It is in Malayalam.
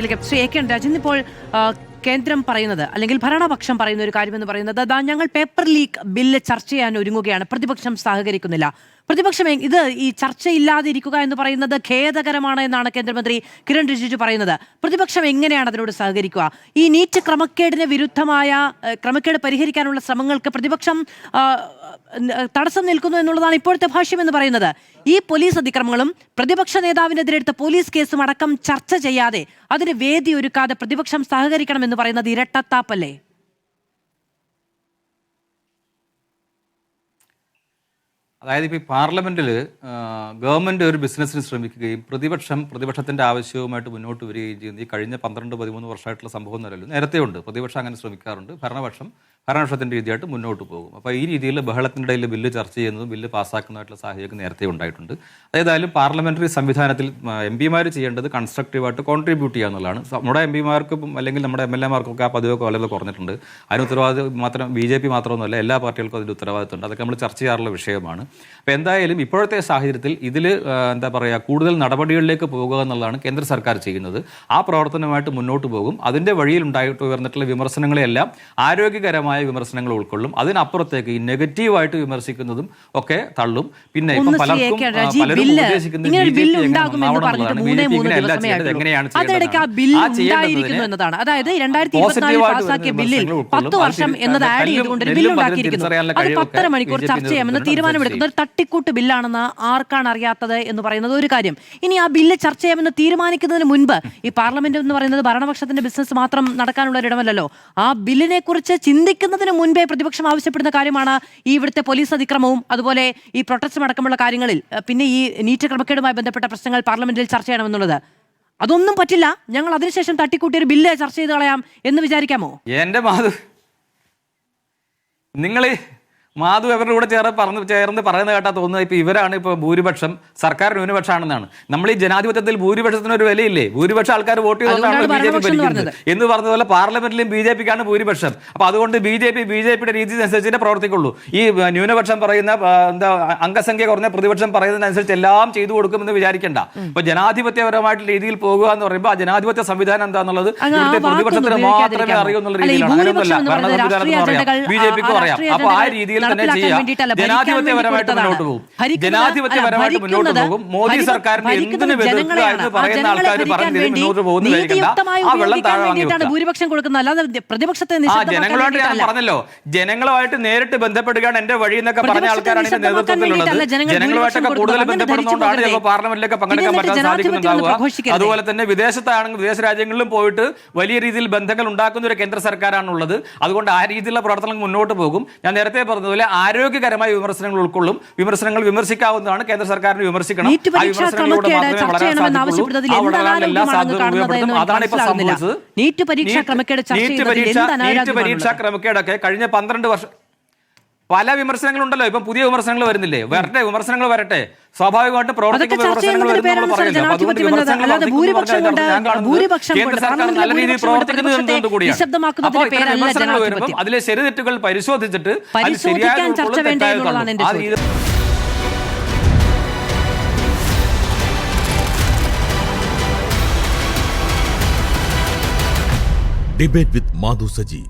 ശ്രീ എ കെ രാജൻ, ഇപ്പോൾ കേന്ദ്രം പറയുന്നത് അല്ലെങ്കിൽ ഭരണപക്ഷം പറയുന്ന ഒരു കാര്യമെന്ന് പറയുന്നത് ഞങ്ങൾ പേപ്പർ ലീക്ക് ബില്ല് ചർച്ച ചെയ്യാൻ ഒരുങ്ങുകയാണ്, പ്രതിപക്ഷം സഹകരിക്കുന്നില്ല. പ്രതിപക്ഷം ഇത് ഈ ചർച്ചയില്ലാതിരിക്കുക എന്ന് പറയുന്നത് ഖേദകരമാണ് എന്നാണ് കേന്ദ്രമന്ത്രി കിരൺ റിജിജു പറയുന്നത്. പ്രതിപക്ഷം എങ്ങനെയാണ് അതിനോട് സഹകരിക്കുക? ഈ നീറ്റ് ക്രമക്കേട് പരിഹരിക്കാനുള്ള ശ്രമങ്ങൾക്ക് പ്രതിപക്ഷം തടസ്സം നിൽക്കുന്നു എന്നുള്ളതാണ് ഇപ്പോഴത്തെ ഭാഷ്യമെന്ന് പറയുന്നത്. ഈ പോലീസ് അതിക്രമങ്ങളും പ്രതിപക്ഷ നേതാവിനെതിരെ എടുത്ത പോലീസ് കേസും അടക്കം ചർച്ച ചെയ്യാതെ അതിന് വേദി ഒരുക്കാതെ പ്രതിപക്ഷം സഹകരിക്കണമെന്ന് പറയുന്നത് ഇരട്ടത്താപ്പല്ലേ? അതായത് ഇപ്പോൾ ഈ പാർലമെൻറ്റിൽ ഗവൺമെൻറ് ഒരു ബിസിനസ്സിന് ശ്രമിക്കുകയും പ്രതിപക്ഷത്തിൻ്റെ ആവശ്യവുമായിട്ട് മുന്നോട്ട് വരികയും ചെയ്യുന്നത് ഈ കഴിഞ്ഞ 12-13 വർഷമായിട്ടുള്ള സംഭവം എന്നല്ലല്ലോ, നേരത്തെ ഉണ്ട്. പ്രതിപക്ഷം അങ്ങനെ ശ്രമിക്കാറുണ്ട്, ഭരണപക്ഷത്തിൻ്റെ രീതിയായിട്ട് മുന്നോട്ട് പോകും. അപ്പോൾ ഈ രീതിയിൽ ബഹളത്തിൻ്റെ ഇടയിൽ ബില്ല് ചർച്ച ചെയ്യുന്നതും ബില്ല് പാസ്സാക്കുന്നതായിട്ടുള്ള സാഹചര്യം നേരത്തെ ഉണ്ടായിട്ടുണ്ട്. ഏതായാലും പാർലമെൻ്ററി സംവിധാനത്തിൽ എം പിമാർ ചെയ്യേണ്ടത് കൺസ്ട്രക്റ്റീവായിട്ട് കോൺട്രിബ്യൂട്ട് ചെയ്യുക എന്നുള്ളതാണ്. നമ്മുടെ എം പിമാർക്കും അല്ലെങ്കിൽ നമ്മുടെ എം എൽ എമാർക്കൊക്കെ ആ പതിവൊക്കെ വളരെ കുറഞ്ഞിട്ടുണ്ട്. അതിന് ഉത്തരവാദിത്വം മാത്രം BJP മാത്രമൊന്നുമല്ല, എല്ലാ പാർട്ടികൾക്കും അതിൻ്റെ ഉത്തരവാദിത്തമുണ്ട്. അതൊക്കെ നമ്മൾ ചർച്ച ചെയ്യാറുള്ള വിഷയമാണ്. അപ്പോൾ എന്തായാലും ഇപ്പോഴത്തെ സാഹചര്യത്തിൽ ഇതിൽ കൂടുതൽ നടപടികളിലേക്ക് പോകുക എന്നുള്ളതാണ് കേന്ദ്ര സർക്കാർ ചെയ്യുന്നത്. ആ പ്രവർത്തനമായിട്ട് മുന്നോട്ട് പോകും. അതിൻ്റെ വഴിയിൽ ഉയർന്നിട്ടുള്ള വിമർശനങ്ങളെല്ലാം ആരോഗ്യകരമായ വിമർശനങ്ങൾ ഉൾക്കൊള്ളും. അതിനപ്പുറത്തേക്ക് ഈ നെഗറ്റീവായിട്ട് വിമർശിക്കുന്നതും ഒക്കെ തള്ളും. പിന്നെ ഇപ്പം പലരും ഉദ്ദേശിക്കുന്നത് തട്ടിക്കൂട്ട് ബില്ലാണെന്ന് ആർക്കാണ് അറിയാത്തത് എന്ന് പറയുന്നത് ഒരു കാര്യം. ഇനി ആ ബില്ല് ചർച്ച ചെയ്യാമെന്ന് തീരുമാനിക്കുന്നതിന് മുൻപ് ഈ പാർലമെന്റ് എന്ന് പറയുന്നത് ഭരണപക്ഷത്തിന്റെ ബിസിനസ് മാത്രം നടക്കാനുള്ള ഒരിടമല്ലല്ലോ. ആ ബില്ലിനെ കുറിച്ച് ചിന്തിക്കുന്നതിന് മുൻപേ പ്രതിപക്ഷം ആവശ്യപ്പെടുന്ന കാര്യമാണ് ഈ ഇവിടുത്തെ പോലീസ് അതിക്രമവും അതുപോലെ ഈ പ്രൊട്ടസ്റ്റും അടക്കമുള്ള കാര്യങ്ങളിൽ, പിന്നെ ഈ നീറ്റ് ക്രമക്കേടുമായി ബന്ധപ്പെട്ട പ്രശ്നങ്ങൾ പാർലമെന്റിൽ ചർച്ച ചെയ്യണമെന്നുള്ളത്. അതൊന്നും പറ്റില്ല, ഞങ്ങൾ അതിനുശേഷം തട്ടിക്കൂട്ടിയൊരു ബില്ല് ചർച്ച ചെയ്ത് കളയാം എന്ന് വിചാരിക്കാമോ? എന്റെ മാധു അവരുടെ കൂടെ ചേർന്ന് പറയുന്നത് കേട്ടാ തോന്നുന്നത് ഇപ്പൊ ഇവരാണ് ഇപ്പൊ ഭൂരിപക്ഷം, സർക്കാർ ന്യൂനപക്ഷമാണെന്നാണ്. നമ്മൾ ഈ ജനാധിപത്യത്തിൽ ഭൂരിപക്ഷത്തിന് ഒരു വിലയില്ലേ? ഭൂരിപക്ഷം ആൾക്കാർ വോട്ട് ചെയ്തുകൊണ്ടാണ് BJP ഭരിക്കുന്നത് എന്ന് പറഞ്ഞതുപോലെ പാർലമെന്റിലും BJPക്കാണ് ഭൂരിപക്ഷം. അപ്പൊ അതുകൊണ്ട് BJPയുടെ രീതി അനുസരിച്ചേ പ്രവർത്തിക്കുള്ളൂ. ഈ ന്യൂനപക്ഷം പറയുന്ന അംഗസംഖ്യ കുറഞ്ഞ പ്രതിപക്ഷം പറയുന്നതിനനുസരിച്ച് എല്ലാം ചെയ്തു കൊടുക്കുമെന്ന് വിചാരിക്കേണ്ട. ഇപ്പൊ ജനാധിപത്യപരമായിട്ടുള്ള രീതിയിൽ പോകുക എന്ന് പറയുമ്പോൾ ആ ജനാധിപത്യ സംവിധാനം എന്താണെന്നുള്ളത് ഇവിടുത്തെ പ്രതിപക്ഷത്തിന് മാത്രമേ അറിയൂ എന്നുള്ള രീതിയിലാണ്. അങ്ങനെയൊന്നുമല്ല, ഭരണ സംവിധാനത്തിന് അറിയാം, BJPക്കും അറിയാം. അപ്പൊ ആ രീതിയിൽ ജനാധിപത്യപരമായിട്ട് മുന്നോട്ട് പോകും. ജനാധിപത്യപരമായിട്ട് മുന്നോട്ട് പോകും. മോദി സർക്കാരിന് എന്തിനു എതിർക്കുക എന്ന് പറയുന്ന ആൾക്കാർ പറഞ്ഞ് മുന്നോട്ട് പോകുന്ന ആ വെള്ളം താഴെ ജനങ്ങളുമായിട്ട് ഞാൻ പറഞ്ഞല്ലോ, ജനങ്ങളുമായിട്ട് നേരിട്ട് ബന്ധപ്പെടുകയാണ് എന്റെ വഴി എന്നൊക്കെ പറഞ്ഞ ആൾക്കാരാണ് ഇതിന്റെ നേതൃത്വത്തിലുള്ളത്. ജനങ്ങളുമായിട്ടൊക്കെ കൂടുതൽ ബന്ധപ്പെടുന്നതുകൊണ്ടാണ് ചിലപ്പോൾ പാർലമെന്റിലൊക്കെ പങ്കെടുക്കാൻ പറ്റാൻ സാധിക്കുന്നുണ്ടാവുക. അതുപോലെ തന്നെ വിദേശത്താണെങ്കിൽ വിദേശ രാജ്യങ്ങളിലും പോയിട്ട് വലിയ രീതിയിൽ ബന്ധങ്ങൾ ഉണ്ടാക്കുന്ന ഒരു കേന്ദ്ര സർക്കാരാണുള്ളത്. അതുകൊണ്ട് ആ രീതിയിലുള്ള പ്രവർത്തനങ്ങൾ മുന്നോട്ട് പോകും. ഞാൻ നേരത്തെ പറഞ്ഞതുപോലെ ആരോഗ്യകരമായ വിമർശനങ്ങൾ ഉൾക്കൊള്ളും. വിമർശനങ്ങൾ വിമർശിക്കാവുന്നതാണ്, കേന്ദ്ര സർക്കാരിനെ വിമർശിക്കണം. ആ വിമർശനങ്ങളോട് മാത്രമേ വളരാൻ സാധിക്കുള്ളൂ. ആ വളരാനുള്ള എല്ലാ സാധ്യതകളും ഉപയോഗപ്പെടുത്തും. അതാണ് ഇപ്പൊ സംഭവിച്ചത്. നീറ്റ് പരീക്ഷാ ക്രമക്കേടൊക്കെ കഴിഞ്ഞ 12 വർഷം പല വിമർശനങ്ങളുണ്ടല്ലോ. ഇപ്പം പുതിയ വിമർശനങ്ങൾ വരുന്നില്ലേ? വിമർശനങ്ങൾ വരട്ടെ. സ്വാഭാവികമായിട്ടും പ്രവർത്തിക്കുന്ന വിമർശനങ്ങൾ വരുന്ന പറയുന്നത്. അതുകൊണ്ട് കേന്ദ്ര സർക്കാർ നല്ല രീതിയിൽ പ്രവർത്തിക്കുന്നത് എന്തുകൊണ്ട് കൂടിയാണ്. അപ്പോൾ ഇത്തരം വിമർശനങ്ങൾ വരുമ്പോൾ അതിലെ ശരി തെറ്റുകൾ പരിശോധിച്ചിട്ട് ഡിബേറ്റ് വിത്ത് മാധു സജി.